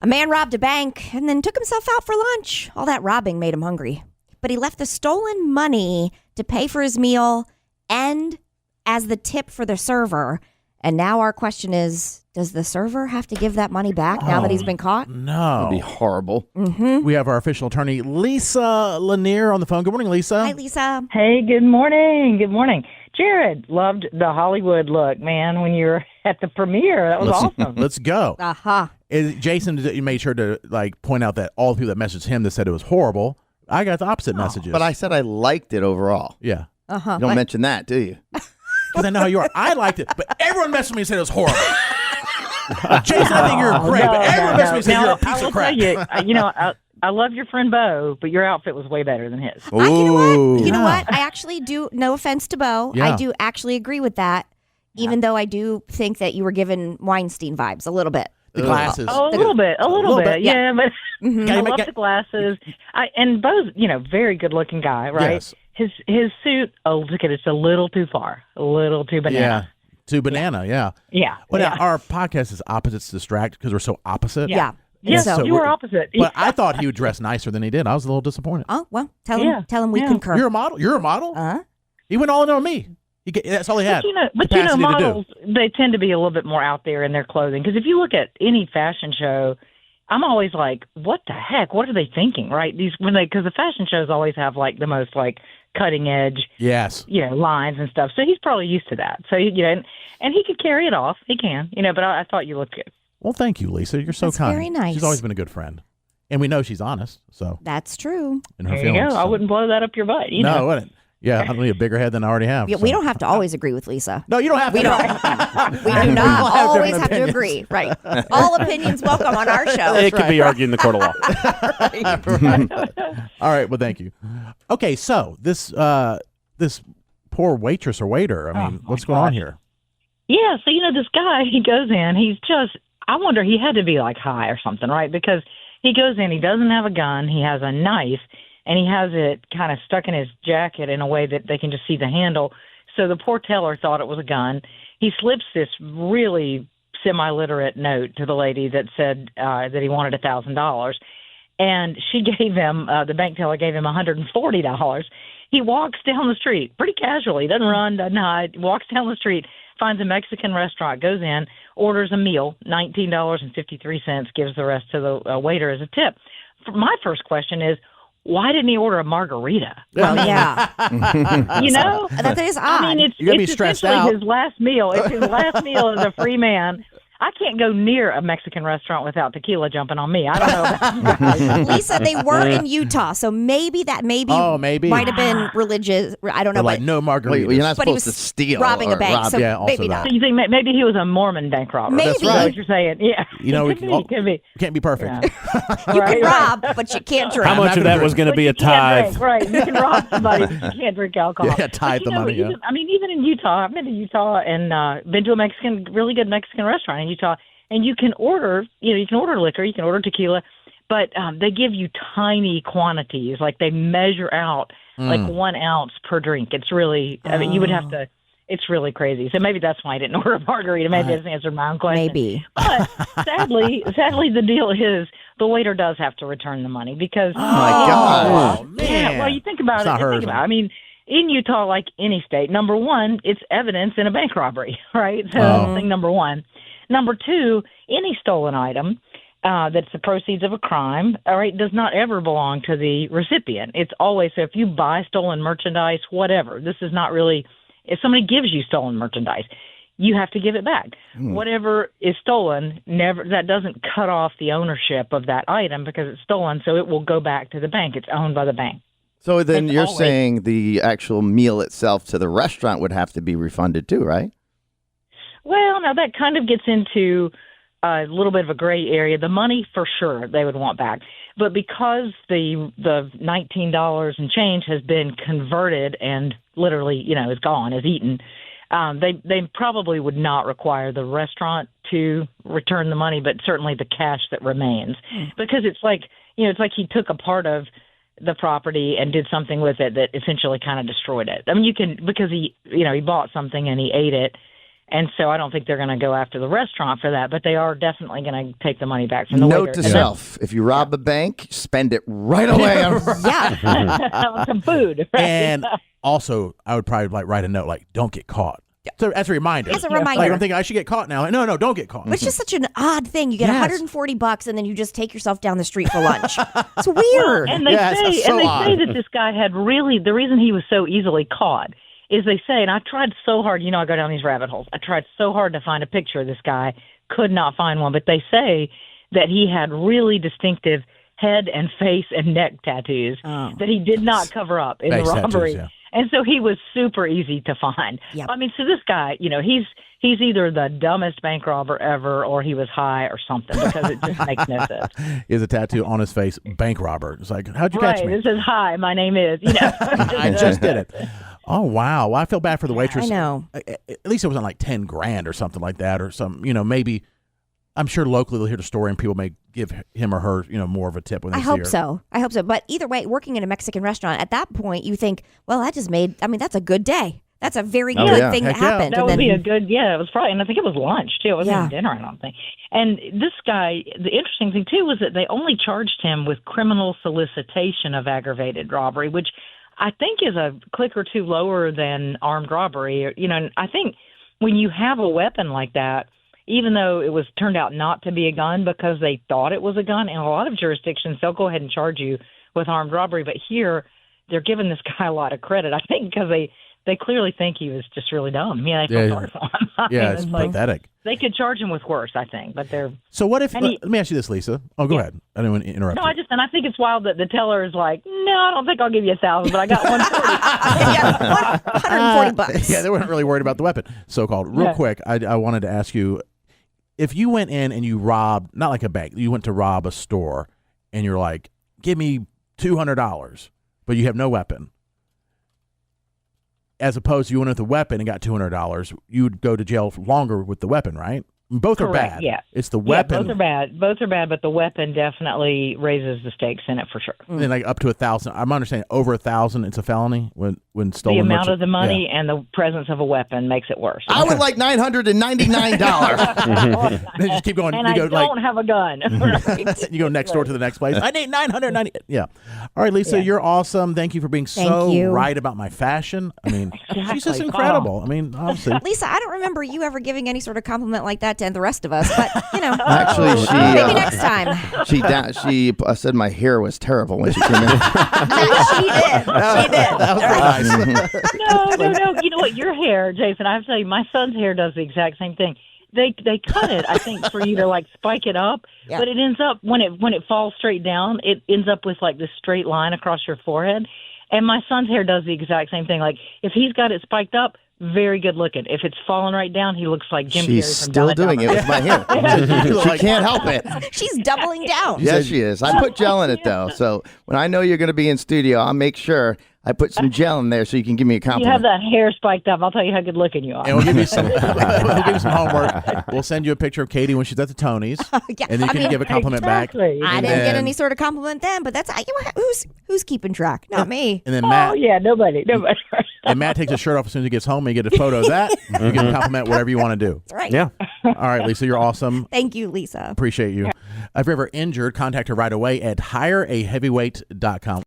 A man robbed a bank and then took himself out for lunch. All that robbing made him hungry. But he left the stolen money to pay for his meal and as the tip for the server. And now our question is, does the server have to give that money back now that he's been caught? No. That'd be horrible. Mm-hmm. We have our official attorney, Lisa Lanier, on the phone. Good morning, Lisa. Hi, Lisa. Hey, good morning. Good morning. Jared, loved the Hollywood look, man, when you were at the premiere. That was awesome. Let's go. Uh-huh. Jason made sure to point out that all the people that messaged him that said it was horrible, I got the opposite messages. But I said I liked it overall. Yeah. Uh-huh. You don't mention that, do you? Because I know how you are. I liked it, but everyone messaged me and said it was horrible. Jason, I think you're great, but everyone messaged me and said you're a piece of crap. You know, I love your friend Bo, but your outfit was way better than his. You know what? You know Yeah. what? I actually do, no offense to Bo, Yeah. I do actually agree with that, even though I do think that you were given Weinstein vibes a little bit. The glasses. Oh, a little bit, yeah. but Mm-hmm. I love the glasses. And Bo's, very good looking guy, right? Yes. His suit, look at it, it's a little too far, a little too banana. Yeah. To banana, yeah. Yeah. Well, yeah. now, our podcast is Opposites Distract because we're so opposite. Yeah. Yes, So you were opposite. But I thought he would dress nicer than he did. I was a little disappointed. Oh, well, tell him we concur. You're a model? You're a model? Uh-huh. He went all in on me. That's all he had. But capacity to do. models, they tend to be a little bit more out there in their clothing. Because if you look at any fashion show, I'm always like, what the heck? What are they thinking, right? Because the fashion shows always have like the most like cutting edge, Yes. lines and stuff. So he's probably used to that. So and he could carry it off. He can, But I thought you looked good. Well, thank you, Lisa. You're so That's kind. very nice. She's always been a good friend. And we know she's honest, so. That's true. In her There you feelings. go. I so. wouldn't blow that up your butt. No, I wouldn't. Yeah, I don't need a bigger head than I already have. Yeah, so. we don't have to always agree with Lisa. No, you don't have to. We don't. We do not all have always different have to opinions. agree. Right. All opinions welcome on our show. It could be argued in the court of law. All right, well, thank you. Okay, so this poor waitress or waiter, I mean, what's going on here? Yeah, so this guy, he goes in, I wonder, he had to be like high or something, right? Because he goes in, he doesn't have a gun, he has a knife, and he has it kind of stuck in his jacket in a way that they can just see the handle. So the poor teller thought it was a gun. He slips this really semi-literate note to the lady that said that he wanted $1,000. And she gave him, the bank teller gave him $140. He walks down the street pretty casually, doesn't run, doesn't hide, walks down the street, finds a Mexican restaurant, goes in, orders a meal, $19.53, gives the rest to the waiter as a tip. My first question is, why didn't he order a margarita? Well, yeah. That is odd. I mean, You're gonna be it's stressed essentially out. his last meal. It's his last meal as a free man. I can't go near a Mexican restaurant without tequila jumping on me. I don't know about you guys. Lisa, they were in Utah, so maybe maybe. might have been religious. I don't know. They're like, no margaritas. Well, you're not But he supposed was to steal. robbing or a bank, rob. so Yeah, also maybe that. not. So you think maybe he was a Mormon bank robber? Maybe. Is that what you're saying? Yeah. we could be. can't be perfect. Yeah. You Right, can rob, but you can't drink. How much of that was going to But be you a can't tithe? drink, right? You can rob somebody. You can't drink alcohol. Yeah, tithe But the money, Even, even in Utah, I've been to Utah and been to a really good Mexican restaurant in Utah, and you can order, you can order liquor, you can order tequila, but they give you tiny quantities. Like they measure out like 1 ounce per drink. It's really, I mean, you would have to. It's really crazy. So maybe that's why I didn't order a margarita. Maybe that's answered my own question. Maybe. But sadly, the deal is the waiter does have to return the money because. Oh, my God. Oh, man. Yeah, well, you think about It's it. not hers. I mean, in Utah, like any state, number one, it's evidence in a bank robbery, right? So that's thing number one. Number two, any stolen item that's the proceeds of a crime, all right, does not ever belong to the recipient. It's always, so if you buy stolen merchandise, whatever, this is not really, if somebody gives you stolen merchandise, you have to give it back. Whatever is stolen, that doesn't cut off the ownership of that item because it's stolen, so it will go back to the bank. It's owned by the bank. So then It's you're always- saying the actual meal itself to the restaurant would have to be refunded too, right? Well, now that kind of gets into a little bit of a gray area. The money, for sure, they would want back. But because the $19 and change has been converted and literally, is gone, is eaten, they probably would not require the restaurant to return the money, but certainly the cash that remains. Because it's like, it's like he took a part of the property and did something with it that essentially kind of destroyed it. I mean, because he bought something and he ate it, And so I don't think they're going to go after the restaurant for that, but they are definitely going to take the money back from the Note waiter. to self: if you rob a bank, spend it right away. Yeah. Some food. Right? And also, I would probably write a note like, "Don't get caught." So as a reminder. As a reminder. Like, I'm thinking I should get caught now. Like, no, don't get caught. It's just such an odd thing. You get Yes. $140 and then you just take yourself down the street for lunch. It's weird. And they say that this guy had really, the reason he was so easily caught is they say, and I tried so hard, I go down these rabbit holes. I tried so hard to find a picture of this guy, could not find one, but they say that he had really distinctive head and face and neck tattoos that he did not cover up in the robbery. Tattoos, yeah. And so he was super easy to find. Yep. I mean, so this guy, he's either the dumbest bank robber ever or he was high or something because it just makes no sense. He has a tattoo on his face, bank robber. It's like, how'd you catch me? This is hi, my name is, I just did it. Oh, wow. Well, I feel bad for the waitress. I know. At least it wasn't like 10 grand or something like that, or some, maybe. I'm sure locally they'll hear the story and people may give him or her, more of a tip when they I see hope her. so. I hope so. But either way, working in a Mexican restaurant, at that point, you think, well, that's a good day. That's a very good thing that Heck yeah. happened. That And would then, be a good, it was probably, and I think it was lunch too. It wasn't even dinner, I don't think. And this guy, the interesting thing too was that they only charged him with criminal solicitation of aggravated robbery, which I think is a click or two lower than armed robbery. And I think when you have a weapon like that, even though it was turned out not to be a gun because they thought it was a gun, in a lot of jurisdictions, they'll go ahead and charge you with armed robbery. But here, they're giving this guy a lot of credit, I think, because they clearly think he was just really dumb. They feel sorry for him. It's pathetic. They could charge him with worse, I think, but they're... So what if, let me ask you this, Lisa. Oh, go ahead. I didn't want to interrupt No, you. I think it's wild that the teller is like, no, I don't think I'll give you $1,000, but I got 140. $140. Yeah, they weren't really worried about the weapon, so-called. Real quick, I wanted to ask you, if you went in and you robbed, not like a bank, you went to rob a store, and you're like, give me $200, but you have no weapon, as opposed to you went with a weapon and got $200, you would go to jail longer with the weapon, right? Both Correct, are bad. yeah. It's the weapon. Both are bad, but the weapon definitely raises the stakes in it for sure. And then like up to 1,000. I'm understanding over 1,000, it's a felony when stolen. The amount of the money and the presence of a weapon makes it worse. I would like $999. They just keep going. And you I go, don't have a gun. Right? You go next door to the next place. I need 990. Yeah. All right, Lisa, you're awesome. Thank you for being so right about my fashion. I mean, she's just incredible. I mean, obviously. Lisa, I don't remember you ever giving any sort of compliment like that to the rest of us, but Actually, maybe next time. She said my hair was terrible when she came in. She did. That was pretty nice. No. You know what? Your hair, Jason, I have to tell you, my son's hair does the exact same thing. They cut it, I think, for you to like spike it up, but it ends up when it falls straight down, it ends up with like this straight line across your forehead. And my son's hair does the exact same thing. Like if he's got it spiked up, very good looking. If it's falling right down, he looks like Jim She's Carrey from still Dumb and doing it with my hair. She can't help it. She's doubling down. Yes, she is. I put gel in it, though. So when I know you're going to be in studio, I'll make sure I put some gel in there so you can give me a You compliment. have that hair spiked up. I'll tell you how good looking you are. And we'll give you some. We'll give you some homework. We'll send you a picture of Katie when she's at the Tonys, and then you can give a compliment Exactly. back. I And didn't get then- any sort of compliment then, but that's who's keeping track? Not me. And then Matt. Oh yeah, nobody. And Matt takes his shirt off as soon as he gets home. And you get a photo of that. You get a compliment, whatever you want to do. That's right. Yeah. All right, Lisa, you're awesome. Thank you, Lisa. Appreciate you. If you're ever injured, contact her right away at hireaheavyweight.com.